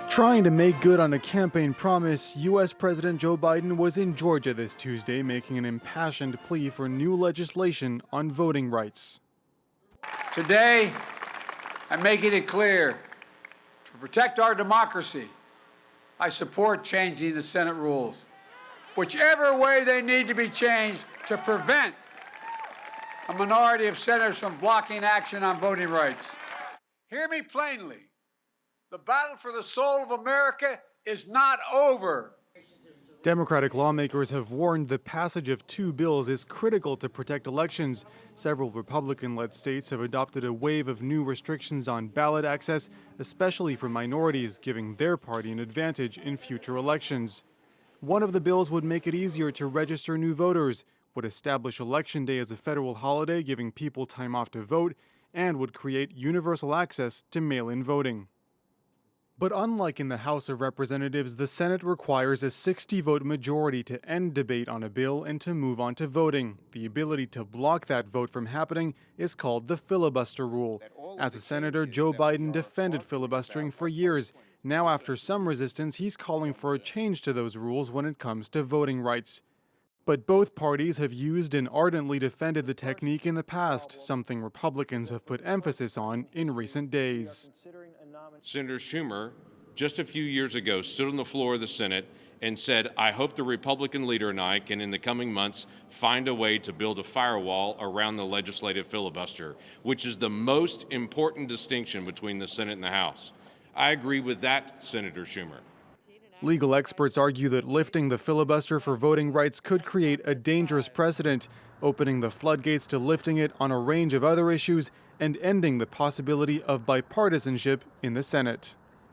Trying to make good on a campaign promise, U.S. President Joe Biden was in Georgia this Tuesday making an impassioned plea for new legislation on voting rights. Today, I'm making it clear, to protect our democracy, I support changing the Senate rules, whichever way they need to be changed to prevent a minority of senators from blocking action on voting rights. Hear me plainly. The battle for the soul of America is not over. Democratic lawmakers have warned the passage of two bills is critical to protect elections. Several Republican-led states have adopted a wave of new restrictions on ballot access, especially for minorities, giving their party an advantage in future elections. One of the bills would make it easier to register new voters, would establish Election Day as a federal holiday, giving people time off to vote, and would create universal access to mail-in voting. But unlike in the House of Representatives, the Senate requires a 60-vote majority to end debate on a bill and to move on to voting. The ability to block that vote from happening is called the filibuster rule. As a senator, Joe Biden defended filibustering for years. Now, after some resistance, he's calling for a change to those rules when it comes to voting rights. But both parties have used and ardently defended the technique in the past, something Republicans have put emphasis on in recent days. Senator Schumer, just a few years ago, stood on the floor of the Senate and said, I hope the Republican leader and I can, in the coming months, find a way to build a firewall around the legislative filibuster, which is the most important distinction between the Senate and the House. I agree with that, Senator Schumer. Legal experts argue that lifting the filibuster for voting rights could create a dangerous precedent, opening the floodgates to lifting it on a range of other issues and ending the possibility of bipartisanship in the Senate.